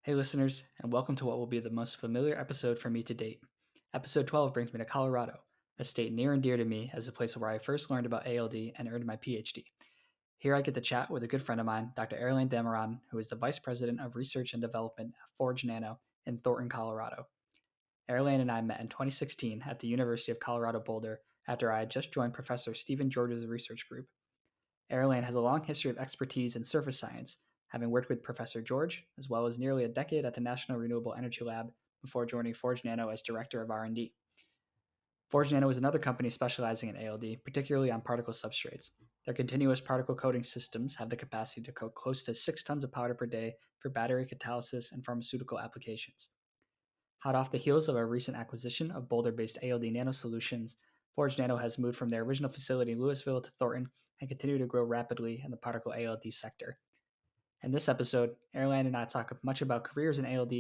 Hey, listeners, and welcome to what will be the most familiar episode for me to date. Episode 12 brings me to Colorado, a state near and dear to me as a place where I first learned about ALD and earned my PhD. Here I get to chat with a good friend of mine, Dr. Arrelaine Dameron, who is the Vice President of Research and Development at ForgeNano in Thornton, Colorado. Arrelaine and I met in 2016 at the University of Colorado Boulder after I had just joined Professor Stephen George's research group. Arrelaine has a long history of expertise in surface science, having worked with Professor George, as well as nearly a decade at the National Renewable Energy Lab before joining ForgeNano as Director of R&D. ForgeNano is another company specializing in ALD, particularly on particle substrates. Their continuous particle coating systems have the capacity to coat close to 6 tons of powder per day for battery catalysis and pharmaceutical applications. Hot off the heels of our recent acquisition of Boulder-based ALD Nano Solutions, ForgeNano has moved from their original facility in Louisville to Thornton and continue to grow rapidly in the particle ALD sector. In this episode, Arrelaine and I talk much about careers in ALD,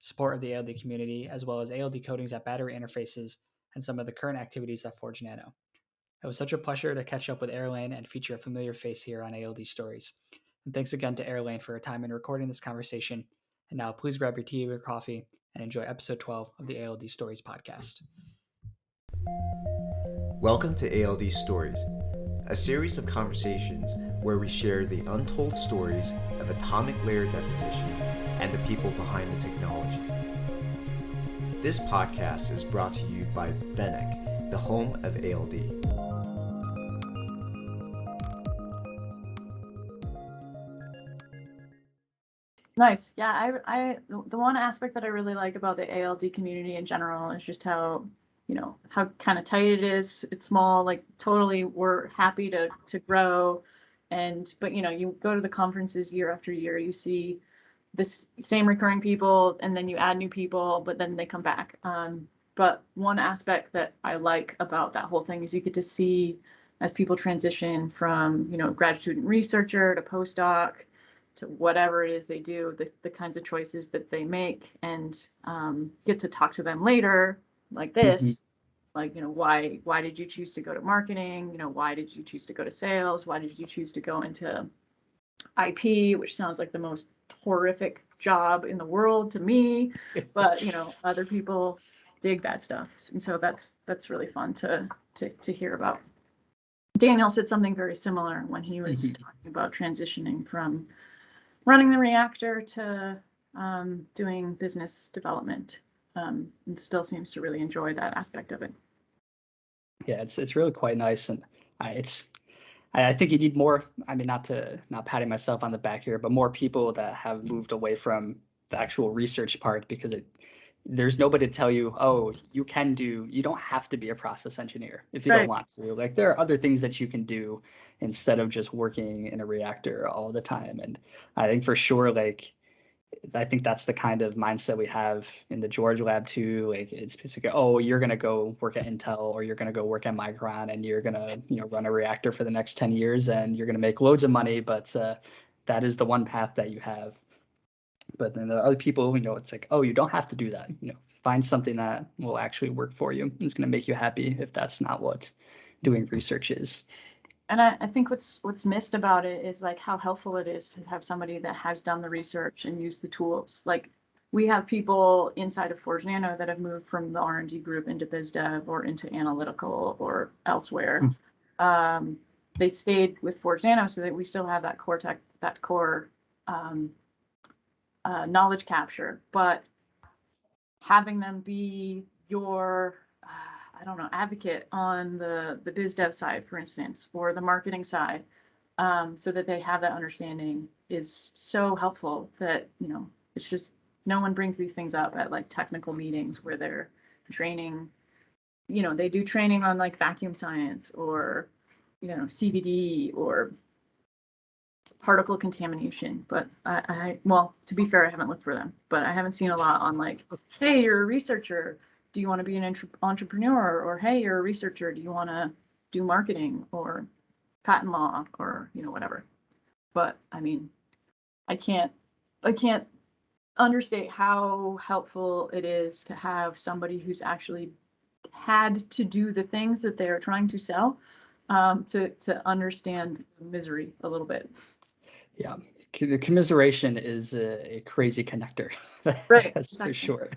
support of the ALD community, as well as ALD coatings at battery interfaces, and some of the current activities at ForgeNano. It was such a pleasure to catch up with Arrelaine and feature a familiar face here on ALD Stories. And thanks again to Arrelaine for her time in recording this conversation. And now please grab your tea or your coffee and enjoy episode 12 of the ALD Stories podcast. Welcome to ALD Stories, a series of conversations where we share the untold stories of atomic layer deposition and the people behind the technology. This podcast is brought to you by Venec, the home of ALD. Nice. Yeah, the one aspect that I really like about the ALD community in general is just how kind of tight it is. It's small, like totally we're happy to grow. But you go to the conferences year after year, you see the same recurring people, and then you add new people, but then they come back. But one aspect that I like about that whole thing is you get to see as people transition from, grad student researcher to postdoc to whatever it is they do, the kinds of choices that they make, and get to talk to them later like this. Like, why did you choose to go to marketing? Why did you choose to go to sales? Why did you choose to go into IP, which sounds like the most horrific job in the world to me, but other people dig that stuff, and so that's really fun to hear about. Daniel said something very similar when he was talking about transitioning from running the reactor to doing business development, and still seems to really enjoy that aspect of it. Yeah, it's really quite nice, and I think you need more. I mean, not patting myself on the back here, but more people that have moved away from the actual research part, because there's nobody to tell you, oh, you don't have to be a process engineer if you don't want to. Like, there are other things that you can do instead of just working in a reactor all the time. And I think for sure, I think that's the kind of mindset we have in the George lab too. Like, it's basically, oh, you're going to go work at Intel, or you're going to go work at Micron, and you're going to, run a reactor for the next 10 years, and you're going to make loads of money. But that is the one path that you have. But then the other people, it's like, oh, you don't have to do that. Find something that will actually work for you. It's going to make you happy if that's not what doing research is. And I think what's missed about it is like how helpful it is to have somebody that has done the research and used the tools. Like, we have people inside of ForgeNano that have moved from the R&D group into biz dev or into analytical or elsewhere. They stayed with ForgeNano so that we still have that core knowledge capture, but having them be your advocate on the biz dev side, for instance, or the marketing side, so that they have that understanding is so helpful that, it's just, no one brings these things up at like technical meetings where they're training, they do training on like vacuum science or, CVD or particle contamination, but well, to be fair, I haven't looked for them, but I haven't seen a lot on like, hey, you're a researcher, do you want to be an entrepreneur? Or hey, you're a researcher, do you want to do marketing or patent law or whatever. But I mean, I can't understate how helpful it is to have somebody who's actually had to do the things that they're trying to sell, to understand misery a little bit. Yeah, Commiseration is a crazy connector. Right, That's for exactly. sure.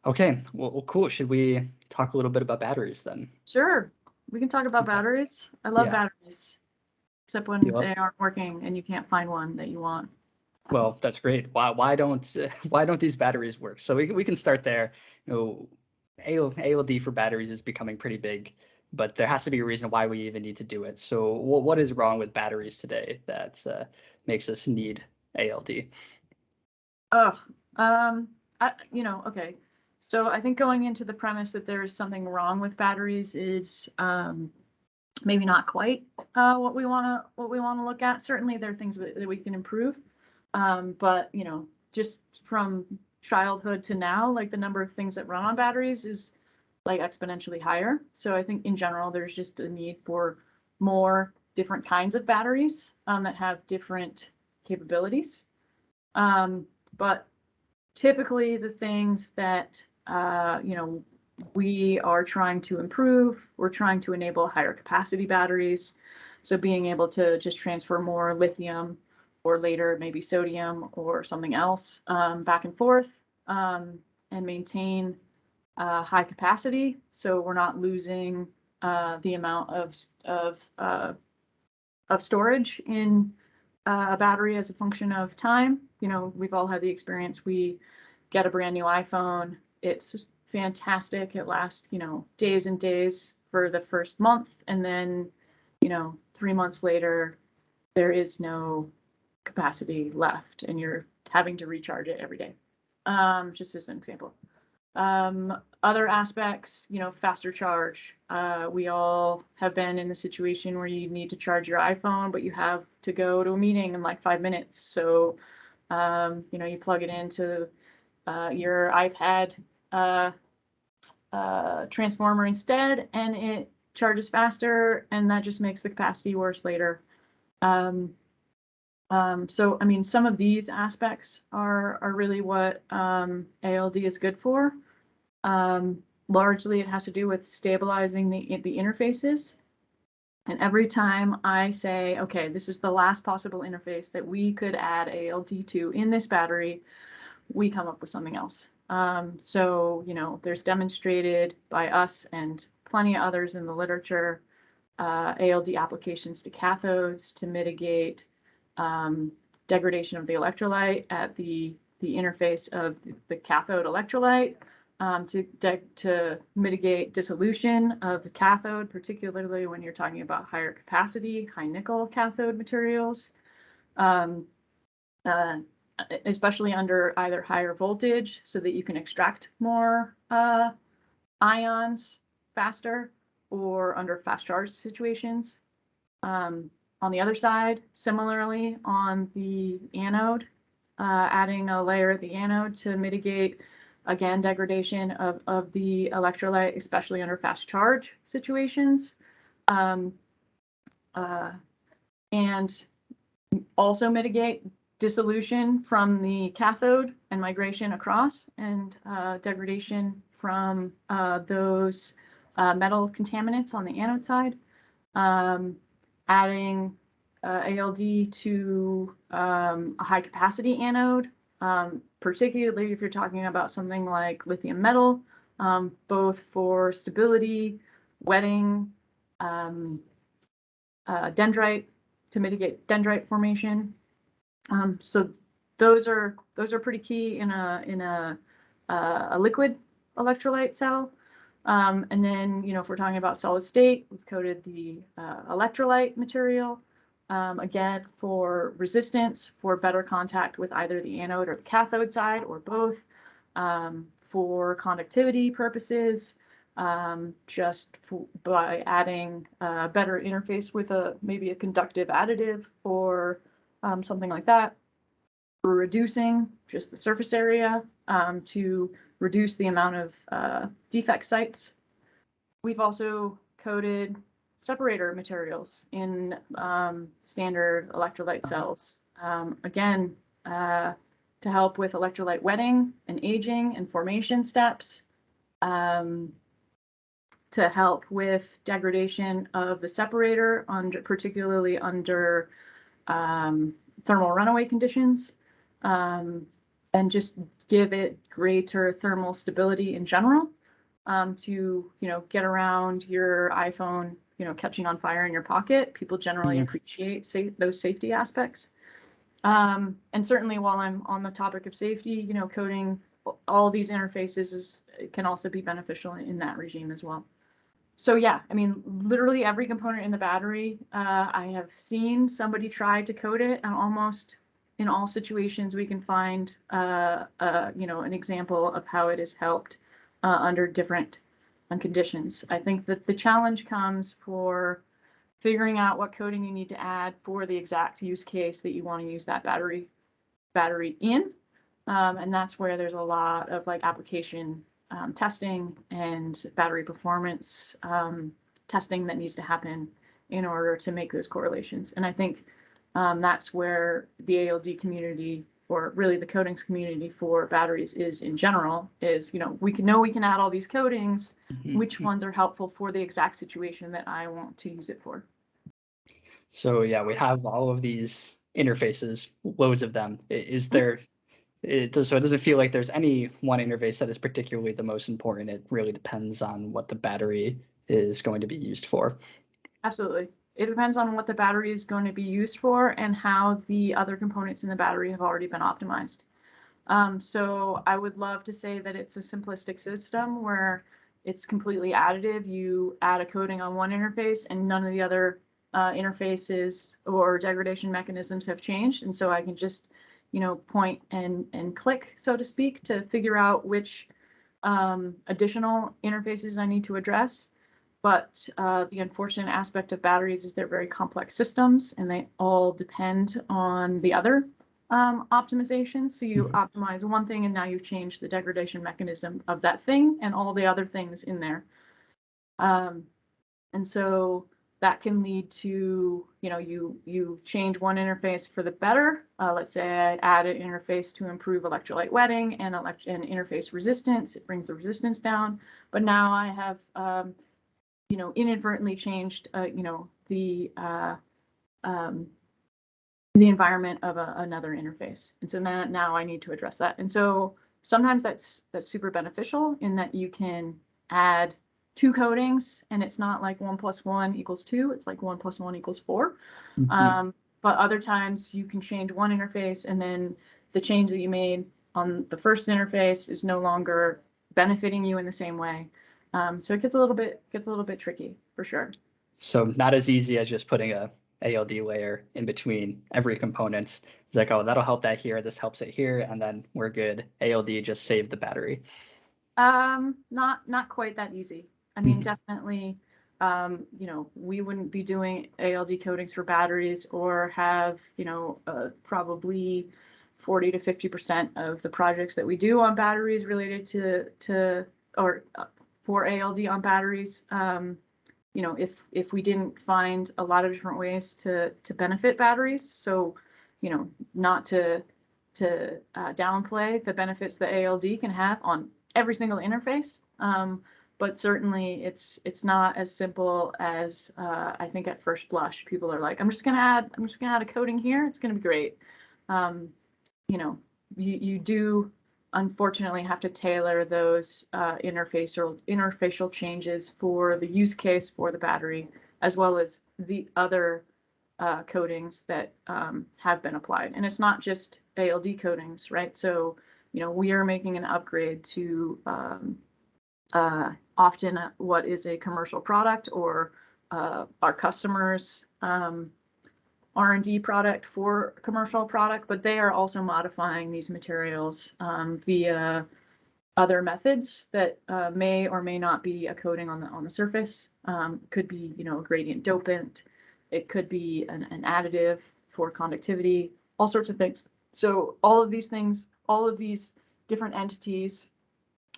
Okay, well, cool. Should we talk a little bit about batteries then? Sure, we can talk about Okay. batteries. I love Yeah, batteries, except you when love. they aren't working and you can't find one that you want. Well, that's great. Why don't why don't these batteries work? So we can start there. ALD for batteries is becoming pretty big, but there has to be a reason why we even need to do it. So what is wrong with batteries today that makes us need ALD? Oh, okay. So I think going into the premise that there's something wrong with batteries is maybe not quite what we want to look at. Certainly, there are things that we can improve, but just from childhood to now, like the number of things that run on batteries is like exponentially higher. So I think in general, there's just a need for more different kinds of batteries that have different capabilities. But typically the things that we are trying to improve, we're trying to enable higher capacity batteries. So being able to just transfer more lithium or later maybe sodium or something else back and forth and maintain high capacity. So we're not losing the amount of storage in a battery as a function of time. We've all had the experience. We get a brand new iPhone. It's fantastic. It lasts, days and days for the first month. And then, 3 months later, there is no capacity left and you're having to recharge it every day. Just as an example. Other aspects, faster charge. We all have been in the situation where you need to charge your iPhone, but you have to go to a meeting in like 5 minutes. So, you plug it into your iPad transformer instead, and it charges faster, and that just makes the capacity worse later. So, I mean, some of these aspects are really what ALD is good for. Largely, it has to do with stabilizing the interfaces. And every time I say, okay, this is the last possible interface that we could add ALD to in this battery, we come up with something else. So, there's demonstrated by us and plenty of others in the literature, ALD applications to cathodes to mitigate degradation of the electrolyte at the interface of the cathode electrolyte, to mitigate dissolution of the cathode, particularly when you're talking about higher capacity, high nickel cathode materials, especially under either higher voltage so that you can extract more ions faster, or under fast charge situations. On the other side, similarly on the anode, adding a layer at the anode to mitigate, again, degradation of the electrolyte, especially under fast charge situations. And also mitigate dissolution from the cathode and migration across, and degradation from those metal contaminants on the anode side. Adding ALD to a high capacity anode, particularly if you're talking about something like lithium metal, both for stability, wetting, dendrite, to mitigate dendrite formation. So those are pretty key in a liquid electrolyte cell. And then, if we're talking about solid state, we've coated the electrolyte material, again, for resistance, for better contact with either the anode or the cathode side, or both, for conductivity purposes, just by adding a better interface with maybe a conductive additive or something like that. We're reducing just the surface area to reduce the amount of defect sites. We've also coated separator materials in standard electrolyte cells, again, to help with electrolyte wetting and aging and formation steps, to help with degradation of the separator, particularly under thermal runaway conditions, and just give it greater thermal stability in general, to, get around your iPhone, catching on fire in your pocket. People generally appreciate those safety aspects. And certainly while I'm on the topic of safety, coding all these interfaces can also be beneficial in that regime as well. So yeah, I mean, literally every component in the battery, I have seen somebody try to code it, and almost in all situations we can find, an example of how it has helped under different conditions. I think that the challenge comes for figuring out what coding you need to add for the exact use case that you want to use that battery in. And that's where there's a lot of like application testing and battery performance testing that needs to happen in order to make those correlations. And I think that's where the ALD community, or really the coatings community for batteries, is in general, is, we can add all these coatings, which ones are helpful for the exact situation that I want to use it for. So yeah, we have all of these interfaces, loads of them. Is there, it doesn't feel like there's any one interface that is particularly the most important. It really depends on what the battery is going to be used for. Absolutely. It depends on what the battery is going to be used for and how the other components in the battery have already been optimized. So I would love to say that it's a simplistic system where it's completely additive. You add a coating on one interface and none of the other interfaces or degradation mechanisms have changed. And so I can just, point and click, so to speak, to figure out which additional interfaces I need to address. But the unfortunate aspect of batteries is they're very complex systems, and they all depend on the other optimization. So you optimize one thing, and now you've changed the degradation mechanism of that thing and all the other things in there. And so that can lead to, you change one interface for the better. Let's say I add an interface to improve electrolyte wetting and interface resistance. It brings the resistance down. But now I have inadvertently changed, the environment of another interface. And so now I need to address that. And so sometimes that's super beneficial in that you can add 2 coatings and it's not like 1 + 1 = 2. It's like 1 + 1 = 4. But other times you can change one interface, and then the change that you made on the first interface is no longer benefiting you in the same way. So it gets a little bit tricky for sure. So not as easy as just putting a ALD layer in between every component. It's like, oh, that'll help that here, this helps it here, and then we're good. ALD just saved the battery. Not quite that easy. I mean, definitely, we wouldn't be doing ALD coatings for batteries or have, probably 40 to 50% of the projects that we do on batteries related to for ALD on batteries. If we didn't find a lot of different ways to benefit batteries, so, not to downplay the benefits that ALD can have on every single interface. But certainly it's not as simple as I think at first blush. People are like, I'm just gonna add a coating here. It's gonna be great. You do unfortunately have to tailor those interfacial changes for the use case for the battery, as well as the other coatings that have been applied. And it's not just ALD coatings, right? So, we are making an upgrade to often what is a commercial product or our customers' R&D product for commercial product, but they are also modifying these materials via other methods that may or may not be a coating on the surface. Could be, a gradient dopant. It could be an additive for conductivity, all sorts of things. So all of these things, all of these different entities,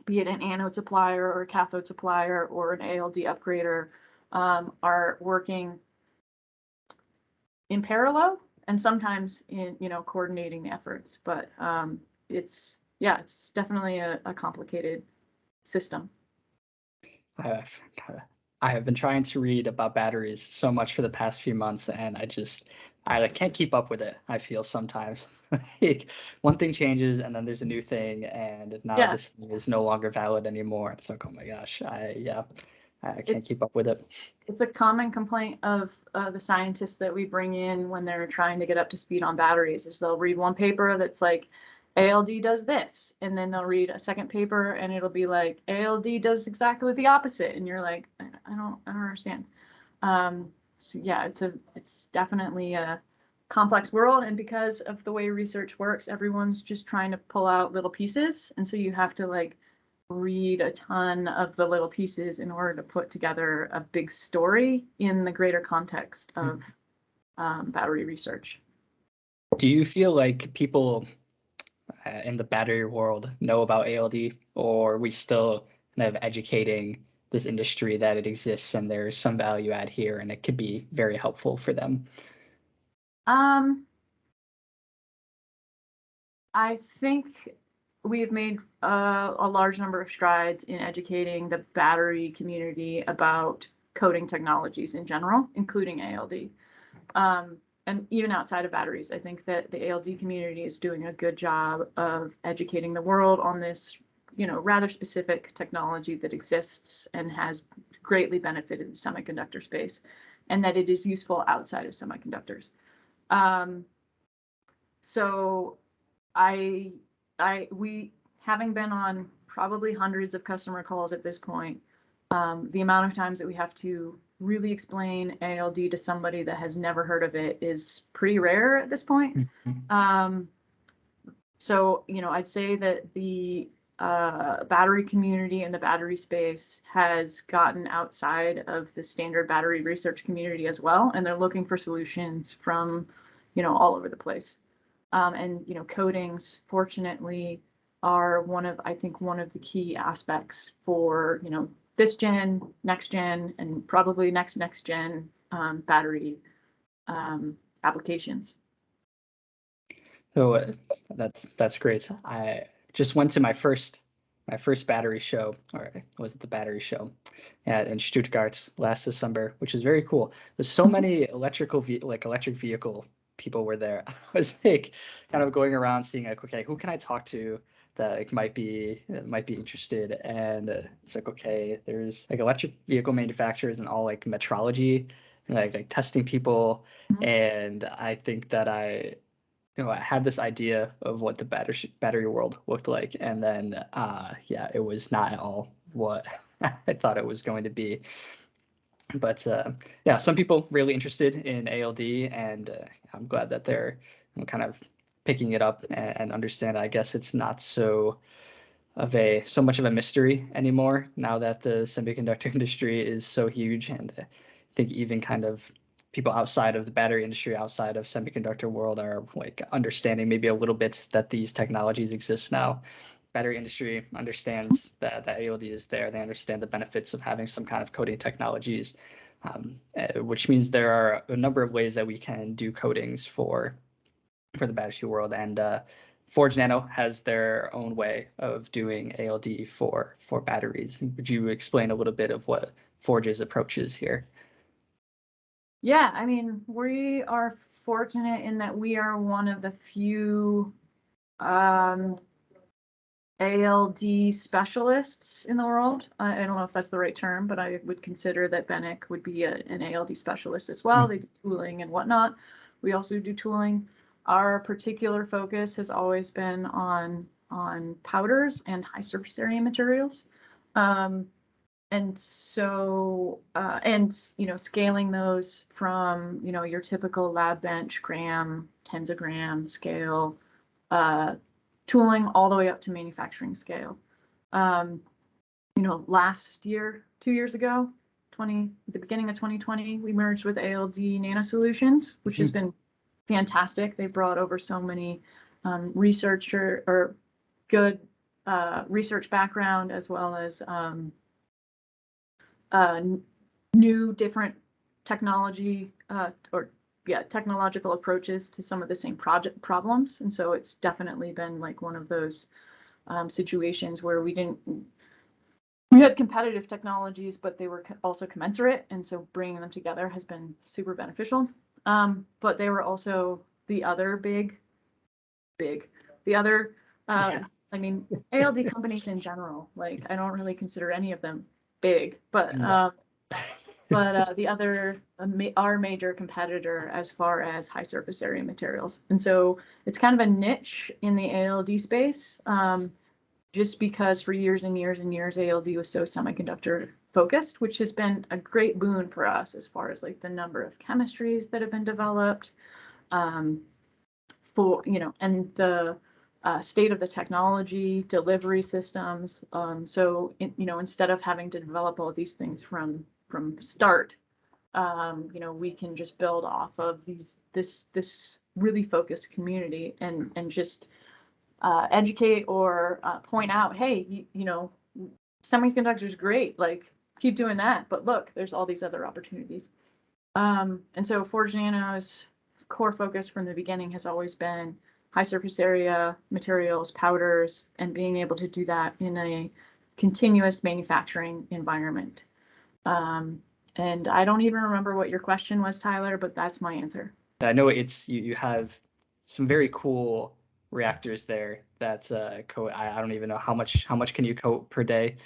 be it an anode supplier or a cathode supplier or an ALD upgrader, are working in parallel and sometimes in, coordinating the efforts. But it's definitely a complicated system. I have been trying to read about batteries so much for the past few months, and I can't keep up with it. I feel sometimes like one thing changes and then there's a new thing, and now Yeah, this thing is no longer valid anymore. It's like, oh my gosh, I can't keep it's up with it. it's a common complaint of the scientists that we bring in when they're trying to get up to speed on batteries is they'll read one paper that's like ALD does this, and then they'll read a second paper and it'll be like ALD does exactly the opposite, and you're like, I don't understand. So yeah, it's definitely a complex world, and because of the way research works, everyone's just trying to pull out little pieces, and so you have to like read a ton of the little pieces in order to put together a big story in the greater context of battery research. Do you feel like people in the battery world know about ALD, or are we still kind of educating this industry that it exists and there's some value add here and it could be very helpful for them? Um, I think we've made a large number of strides in educating the battery community about coating technologies in general, including ALD. And even outside of batteries, I think that the ALD community is doing a good job of educating the world on this, rather specific technology that exists and has greatly benefited the semiconductor space, and that it is useful outside of semiconductors. Um, so I, we, having been on probably hundreds of customer calls at this point, the amount of times that we have to really explain ALD to somebody that has never heard of it is pretty rare at this point. So, I'd say that the battery community and the battery space has gotten outside of the standard battery research community as well, and they're looking for solutions from, all over the place. And coatings, fortunately, are I think one of the key aspects for this gen, next gen, and probably next gen battery applications. So that's great. I just went to my first battery show, or was it the battery show, in Stuttgart last December, which is very cool. There's so many electric vehicle people were there. I was like kind of going around seeing like, okay, who can I talk to that like might be interested? And it's like, okay, there's like electric vehicle manufacturers and all like metrology, like testing people. Mhm. And I think that I had this idea of what the battery world looked like, and then yeah, it was not at all what I thought it was going to be. But yeah, some people really interested in ALD, and I'm glad that they're kind of picking it up and understand. I guess it's not so much of a mystery anymore now that the semiconductor industry is so huge, and I think even kind of people outside of the battery industry, outside of semiconductor world, are like understanding maybe a little bit that these technologies exist now. Battery industry understands that ALD is there. They understand the benefits of having some kind of coating technologies, which means there are a number of ways that we can do coatings for the battery world, and ForgeNano has their own way of doing ALD for batteries. Would you explain a little bit of what Forge's approach is here? Yeah, I mean, we are fortunate in that we are one of the few ALD specialists in the world. I don't know if that's the right term, but I would consider that Benek would be an ALD specialist as well. They do tooling and whatnot. We also do tooling. Our particular focus has always been on powders and high surface area materials. And so, scaling those from, your typical lab bench gram, tens of gram scale, tooling all the way up to manufacturing scale. Last year, 2 years ago, the beginning of 2020, we merged with ALD Nano Solutions, which has been fantastic. They brought over so many researcher or good research background, as well as new different technology technological approaches to some of the same project problems. And so it's definitely been like one of those situations where we had competitive technologies, but they were also commensurate. And so bringing them together has been super beneficial. But they were also the other the other, Yeah. I mean, ALD companies in general, like I don't really consider any of them big, but No. the other our major competitor as far as high surface area materials. And so it's kind of a niche in the ALD space, just because for years and years and years ALD was so semiconductor focused, which has been a great boon for us as far as like the number of chemistries that have been developed, for and the state of the technology, delivery systems. So instead of having to develop all these things from start, we can just build off of this really focused community and just educate or point out, hey, semiconductors great, like keep doing that, but look, there's all these other opportunities. And so ForgeNano's core focus from the beginning has always been high surface area materials, powders, and being able to do that in a continuous manufacturing environment. And I don't even remember what your question was, Tyler, but that's my answer. I know it's you have some very cool reactors there. That's I don't even know how much can you coat per day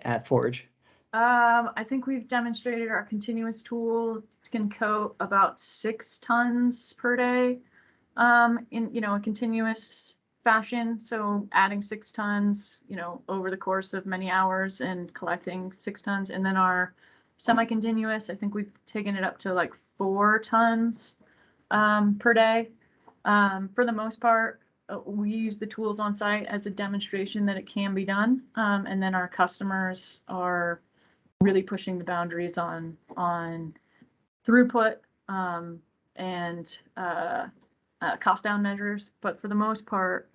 at Forge. I think we've demonstrated our continuous tool can coat about 6 tons per day, in a continuous fashion. So adding 6 tons, over the course of many hours and collecting 6 tons. And then our semi-continuous, I think we've taken it up to like 4 tons per day. For the most part, we use the tools on site as a demonstration that it can be done. And then our customers are really pushing the boundaries on throughput and cost down measures. But for the most part,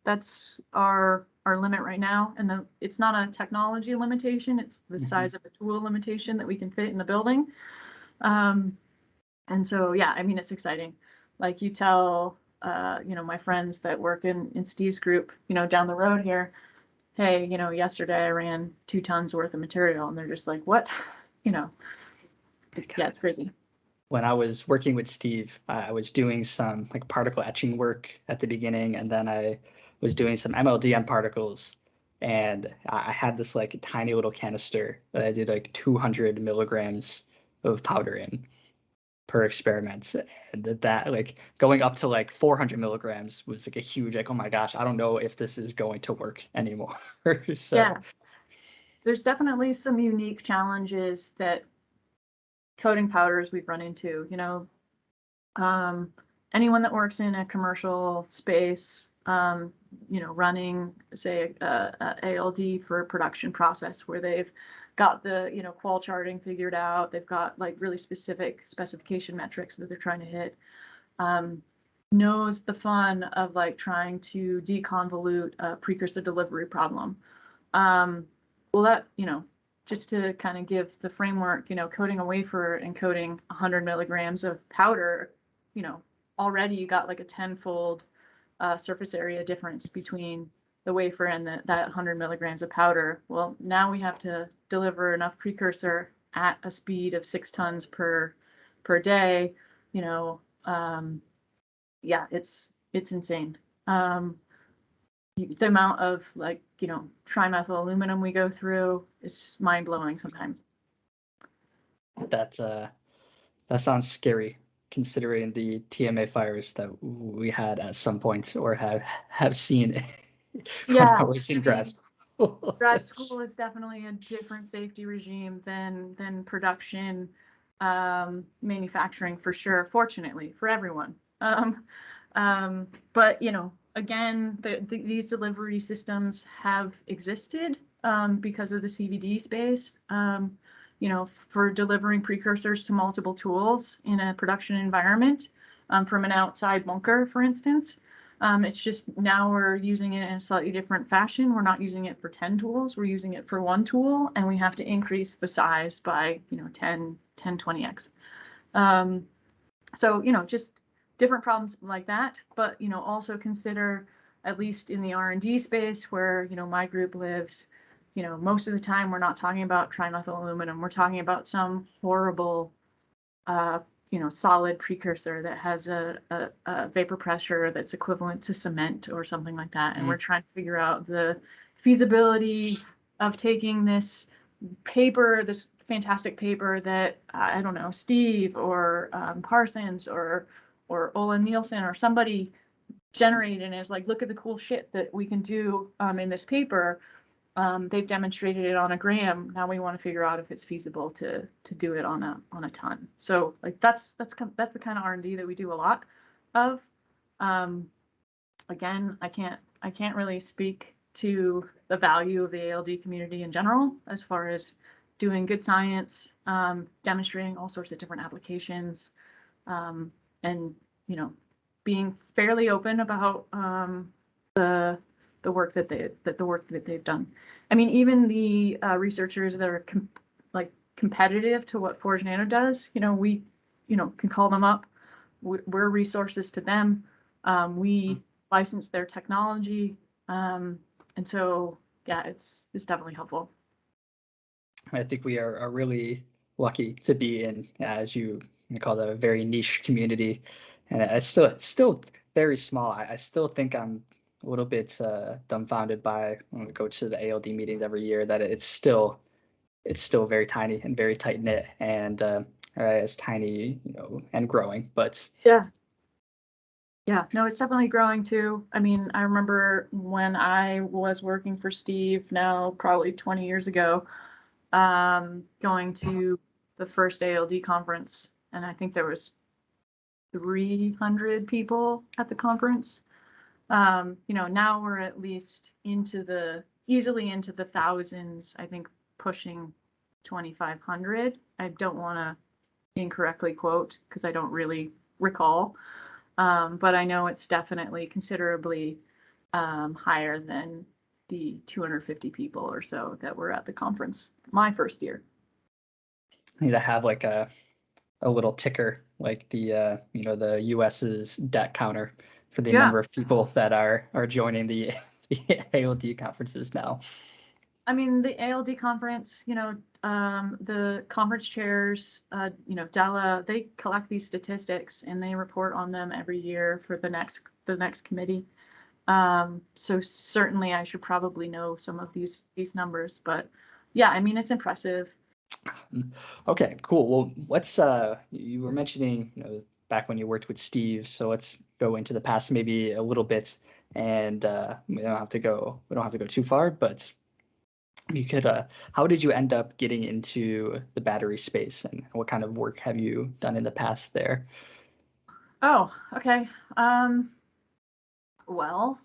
that's our limit right now. And it's not a technology limitation, it's the size of the tool limitation that we can fit in the building. And so, yeah, I mean, it's exciting. Like you tell, my friends that work in Steve's group, down the road here, hey, yesterday I ran 2 tons worth of material, and they're just like, what? Yeah, it's crazy. When I was working with Steve, I was doing some like particle etching work at the beginning, and then I was doing some MLD on particles. And I had this like tiny little canister that I did like 200 milligrams of powder in per experiment. And that like going up to like 400 milligrams was like a huge, like, oh my gosh, I don't know if this is going to work anymore. So Yeah, there's definitely some unique challenges that coating powders we've run into. Anyone that works in a commercial space, running, say, ALD for a production process where they've got the, qual charting figured out, they've got like really specific specification metrics that they're trying to hit, knows the fun of like trying to deconvolute a precursor delivery problem. Well, that, just to kind of give the framework, coating a wafer and coating 100 milligrams of powder, already you got like a 10-fold surface area difference between the wafer and that 100 milligrams of powder. Well, now we have to deliver enough precursor at a speed of 6 tons per day. Yeah, it's insane. The amount of like, trimethyl aluminum we go through, it's mind blowing sometimes. that sounds scary, considering the TMA fires that we had at some points or have seen when Yeah, I was in grad school. grad school is definitely a different safety regime than production, manufacturing for sure. Fortunately for everyone, but again, these delivery systems have existed because of the CVD space. For delivering precursors to multiple tools in a production environment, from an outside bunker, for instance. It's just now we're using it in a slightly different fashion. We're not using it for 10 tools. We're using it for 1 tool, and we have to increase the size by 10, 20x. So just different problems like that. But also consider, at least in the R&D space where my group lives, most of the time we're not talking about trimethyl aluminum. We're talking about some horrible solid precursor that has a vapor pressure that's equivalent to cement or something like that. And we're trying to figure out the feasibility of taking this paper, this fantastic paper that, I don't know, Steve or Parsons or Olin Nielsen or somebody generated, and is like, look at the cool shit that we can do in this paper. They've demonstrated it on a gram. Now we want to figure out if it's feasible to do it on a ton. So like that's the kind of R&D that we do a lot of. Again, I can't really speak to the value of the ALD community in general as far as doing good science, demonstrating all sorts of different applications, and being fairly open about the work that they've done. I mean, even the researchers that are competitive to what ForgeNano does, we can call them up. We're resources to them. We license their technology, and so yeah, it's definitely helpful. I think we are really lucky to be in, as you call it, a very niche community, and it's still very small. I still think I'm a little bit dumbfounded by when we go to the ALD meetings every year that it's still very tiny and very tight knit, and it's tiny, and growing. But yeah, no, it's definitely growing too. I mean, I remember when I was working for Steve, now probably 20 years ago, going to the first ALD conference, and I think there was 300 people at the conference. Now we're at least easily into the thousands, I think pushing 2,500. I don't want to incorrectly quote because I don't really recall. But I know it's definitely considerably higher than the 250 people or so that were at the conference my first year. I need to have like a little ticker, like the the US's debt counter for the number of people that are joining the ALD conferences now. I mean, the ALD conference, the conference chairs, Della, they collect these statistics and they report on them every year for the next committee. So certainly I should probably know some of these numbers, but yeah, I mean, it's impressive. Okay, cool. Well, let's you were mentioning, back when you worked with Steve, so let's go into the past maybe a little bit, and we don't have to go too far, but you could how did you end up getting into the battery space, and what kind of work have you done in the past there? Oh, okay. Well,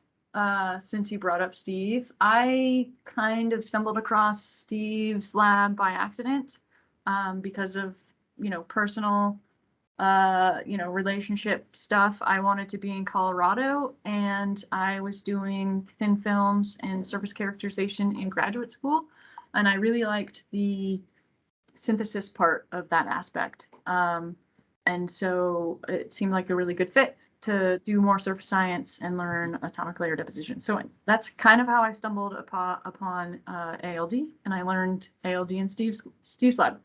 since you brought up Steve, I kind of stumbled across Steve's lab by accident, because of, personal, relationship stuff. I wanted to be in Colorado, and I was doing thin films and surface characterization in graduate school. And I really liked the synthesis part of that aspect. And so it seemed like a really good fit to do more surface science and learn atomic layer deposition. So that's kind of how I stumbled upon ALD, and I learned ALD in Steve's lab.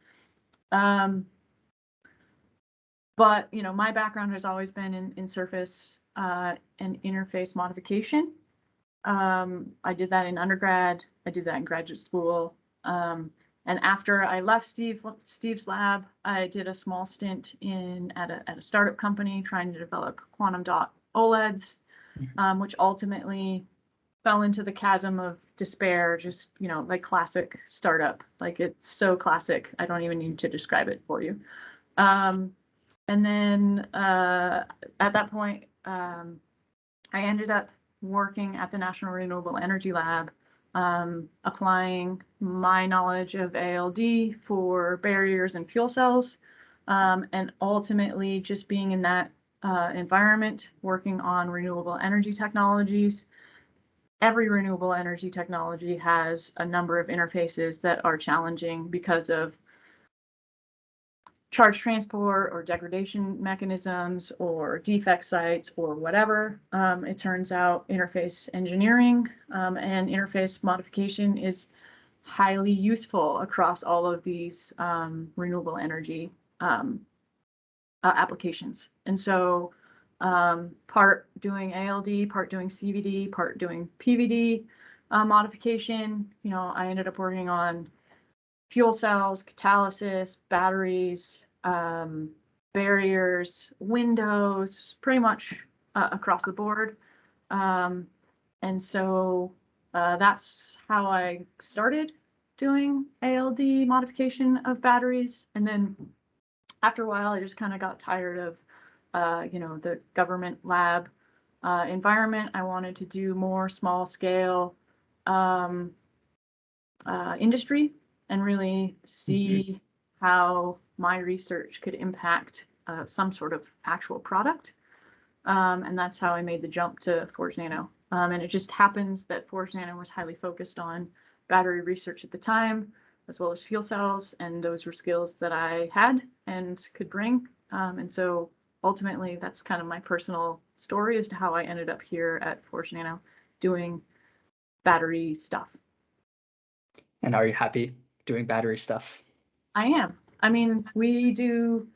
But my background has always been in surface and interface modification. I did that in undergrad. I did that in graduate school. And after I left Steve's lab, I did a small stint at a startup company trying to develop quantum dot OLEDs, which ultimately fell into the chasm of despair. Just like classic startup. Like, it's so classic. I don't even need to describe it for you. And then at that point, I ended up working at the National Renewable Energy Lab, applying my knowledge of ALD for barriers and fuel cells, and ultimately just being in that environment, working on renewable energy technologies. Every renewable energy technology has a number of interfaces that are challenging because of charge transport or degradation mechanisms or defect sites or whatever. It turns out interface engineering and interface modification is highly useful across all of these renewable energy applications. And so part doing ALD, part doing CVD, part doing PVD modification. I ended up working on fuel cells, catalysis, batteries, barriers, windows, pretty much across the board. And so that's how I started doing ALD modification of batteries. And then after a while, I just kind of got tired of, the government lab environment. I wanted to do more small scale industry and really see how my research could impact some sort of actual product. And that's how I made the jump to ForgeNano. And it just happens that ForgeNano was highly focused on battery research at the time, as well as fuel cells, and those were skills that I had and could bring. And so ultimately, that's kind of my personal story as to how I ended up here at ForgeNano doing battery stuff. And are you happy doing battery stuff? I am. I mean, we do,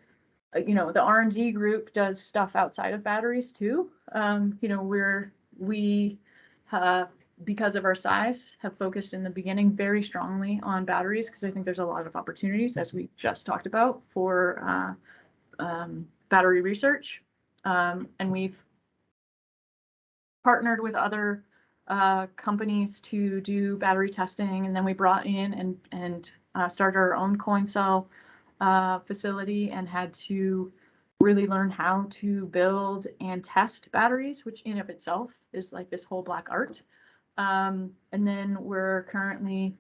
the R&D group does stuff outside of batteries too. We because of our size, have focused in the beginning very strongly on batteries because I think there's a lot of opportunities, as we just talked about, for battery research. And we've partnered with other companies to do battery testing, and then we brought in and started our own coin cell facility and had to really learn how to build and test batteries, which in of itself is like this whole black art. And then we're currently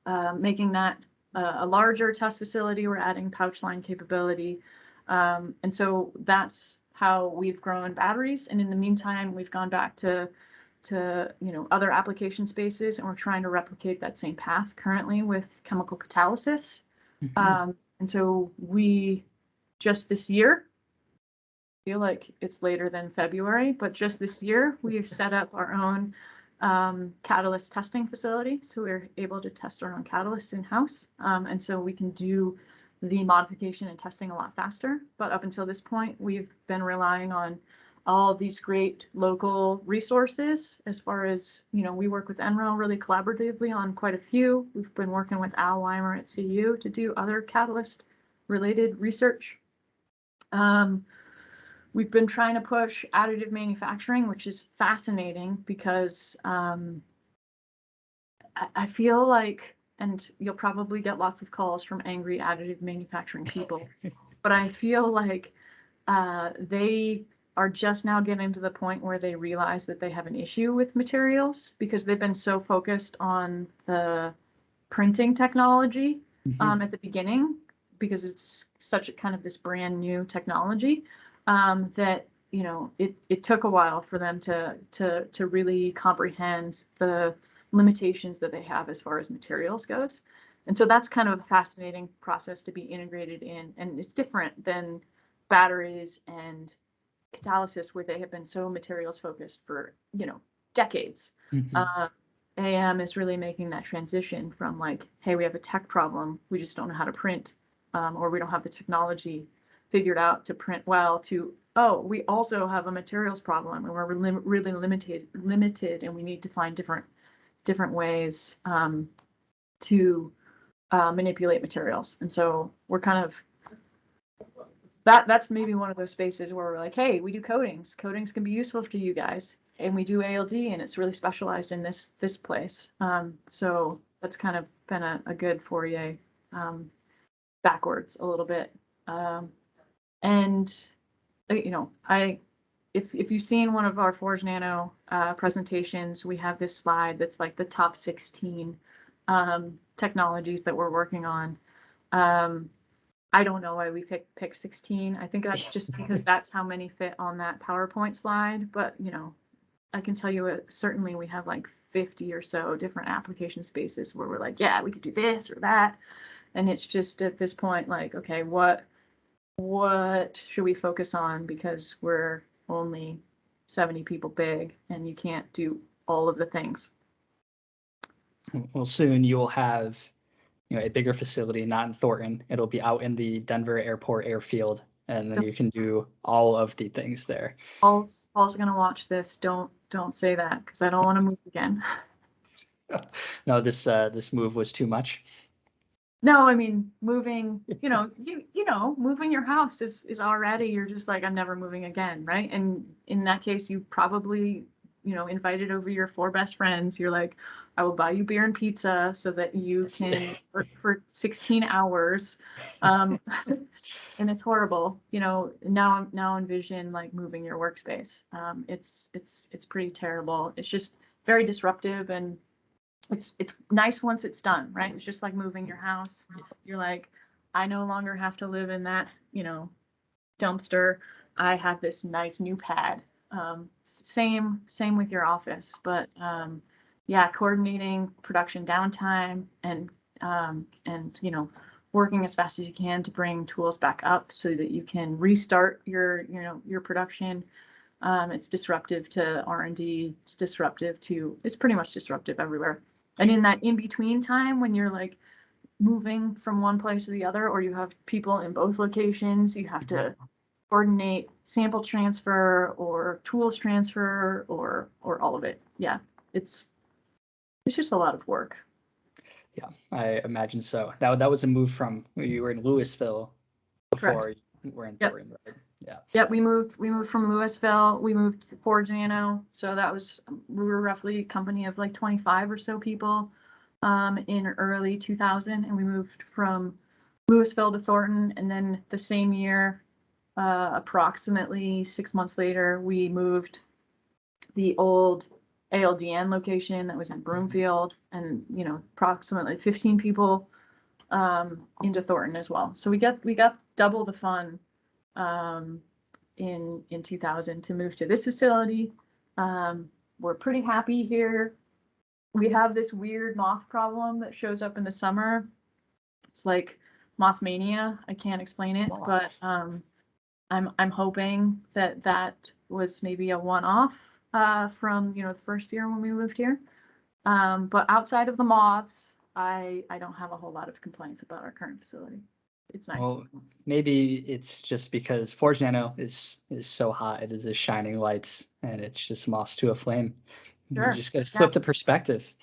making that a larger test facility. We're adding pouch line capability. And so that's how we've grown batteries. And in the meantime, we've gone back to other application spaces, and we're trying to replicate that same path currently with chemical catalysis. And so we just this year, feel like it's later than February, but just this year, we've set up our own catalyst testing facility. So we're able to test our own catalysts in-house. And so we can do the modification and testing a lot faster. But up until this point, we've been relying on all of these great local resources as far as, we work with NREL really collaboratively on quite a few. We've been working with Al Weimer at CU to do other catalyst related research. We've been trying to push additive manufacturing, which is fascinating because I feel like, and you'll probably get lots of calls from angry additive manufacturing people, but I feel like they are just now getting to the point where they realize that they have an issue with materials because they've been so focused on the printing technology at the beginning, because it's such a kind of this brand new technology. That it took a while for them to really comprehend the limitations that they have as far as materials goes. And so that's kind of a fascinating process to be integrated in, and it's different than batteries and catalysis, where they have been so materials focused for decades. AM is really making that transition from like, hey, we have a tech problem, we just don't know how to print, or we don't have the technology figured out to print well, to, oh, we also have a materials problem and we're really limited, and we need to find different ways to manipulate materials. And so we're kind of, that's maybe one of those spaces where we're like, hey, we do coatings. Coatings can be useful to you guys, and we do ALD, and it's really specialized in this place. So that's kind of been a good foray backwards a little bit. And if you've seen one of our ForgeNano presentations, we have this slide that's like the top 16 technologies that we're working on. I don't know why we picked 16. I think that's just because that's how many fit on that PowerPoint slide. But I can tell you certainly we have like 50 or so different application spaces where we're like, yeah, we could do this or that. And it's just at this point like, okay, what should we focus on, because we're only 70 people big and you can't do all of the things. Well, soon you will have a bigger facility, not in Thornton. It'll be out in the Denver Airport airfield, and then you can do all of the things there. Paul's gonna watch this. Don't say that, because I don't want to move again. No, this move was too much. No, I mean moving. Moving your house is already, you're just like, I'm never moving again, right? And in that case, you probably invited over your 4 best friends. You're like, I will buy you beer and pizza so that you can work for 16 hours. And it's horrible. Now envision like moving your workspace. It's pretty terrible. It's just very disruptive, and it's nice once it's done, right? It's just like moving your house. You're like, I no longer have to live in that, dumpster. I have this nice new pad. Same with your office, but yeah, coordinating production downtime and working as fast as you can to bring tools back up so that you can restart your production. It's disruptive to R&D. It's pretty much disruptive everywhere. And in that in-between time, when you're like moving from one place to the other, or you have people in both locations, you have to coordinate sample transfer or tools transfer or all of it. Yeah, it's just a lot of work. Yeah, I imagine so. That was a move from you were in Louisville before. Correct. You were in Yep. Thornton, right? Yeah. Yep, we moved from Louisville. We moved to ForgeNano. So we were roughly a company of like 25 or so people in early 2000, and we moved from Louisville to Thornton, and then the same year, approximately 6 months later, we moved the old ALDN location that was in Broomfield, and approximately 15 people into Thornton as well. So we got double the fun in 2000 to move to this facility. We're pretty happy here. We have this weird moth problem that shows up in the summer. It's like moth mania. I can't explain it, Moths. but I'm hoping that was maybe a one-off from the first year when we moved here. But outside of the moths, I don't have a whole lot of complaints about our current facility. It's nice. Well, maybe it's just because ForgeNano is so hot. It is the shining lights, and it's just moss to a flame. Sure. You just got to flip the perspective.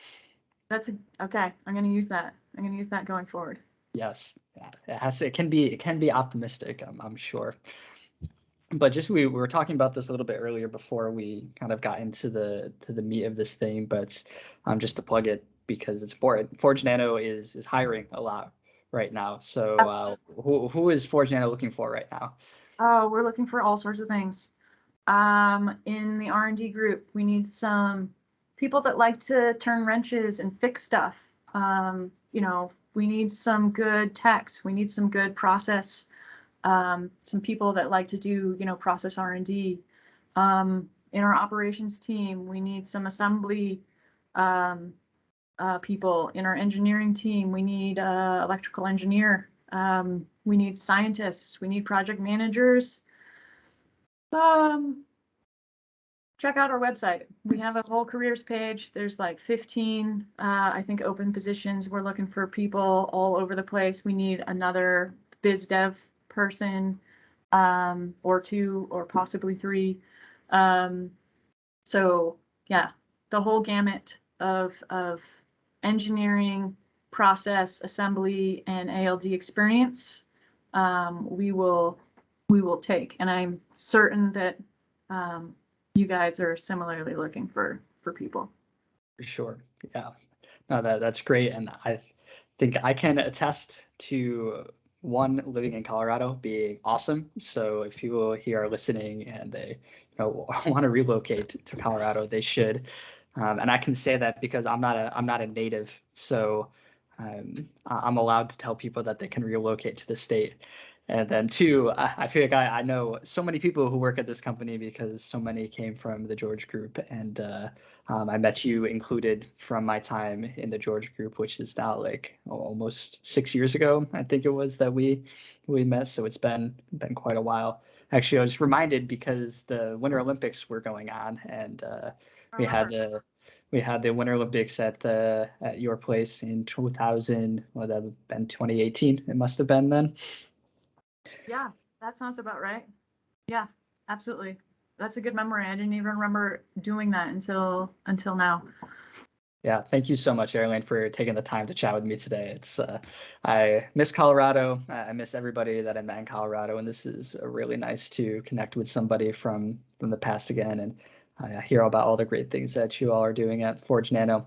Okay. I'm going to use that. I'm going to use that going forward. Yes, yeah, it can be optimistic. I'm sure. But just we were talking about this a little bit earlier before we kind of got into the meat of this thing. But just to plug it because it's important. ForgeNano is hiring a lot right now. So who is ForgeNano looking for right now? Oh, we're looking for all sorts of things. In the R&D group, we need some people that like to turn wrenches and fix stuff. We need some good techs. We need some good process. Some people that like to do, process R&D. In our operations team, we need some assembly people. In our engineering team, we need electrical engineer. We need scientists. We need project managers. Check out our website. We have a whole careers page. There's like 15, I think, open positions. We're looking for people all over the place. We need another biz dev person, or 2, or possibly 3. So yeah, the whole gamut of engineering, process, assembly, and ALD experience, we will take. And I'm certain that you guys are similarly looking for people. For sure. Yeah. No, that's great. And I think I can attest to one, living in Colorado being awesome. So if people here are listening and they want to relocate to Colorado, they should. And I can say that because I'm not a native, so I'm allowed to tell people that they can relocate to the state. And then 2, I feel like I know so many people who work at this company because so many came from the George Group, and I met you included from my time in the George Group, which is now like almost 6 years ago, I think it was, that we met. So it's been quite a while. Actually, I was reminded because the Winter Olympics were going on, and I We had remember. the Winter Olympics at your place in 2000. Well, that would have been 2018. It must have been then. Yeah, that sounds about right. Yeah, absolutely. That's a good memory. I didn't even remember doing that until now. Yeah, thank you so much, Arrelaine, for taking the time to chat with me today. I miss Colorado. I miss everybody that I met in Colorado, and this is really nice to connect with somebody from the past again and hear about all the great things that you all are doing at ForgeNano.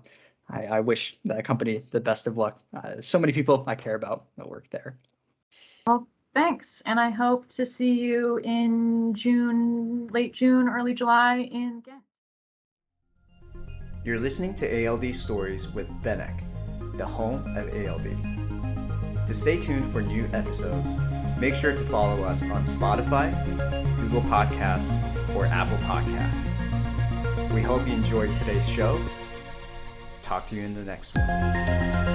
I wish that company the best of luck. So many people I care about that work there. Well, thanks, and I hope to see you in June, late June, early July in Ghent. You're listening to ALD Stories with Benek, the home of ALD. To stay tuned for new episodes, make sure to follow us on Spotify, Google Podcasts, or Apple Podcasts. We hope you enjoyed today's show. Talk to you in the next one.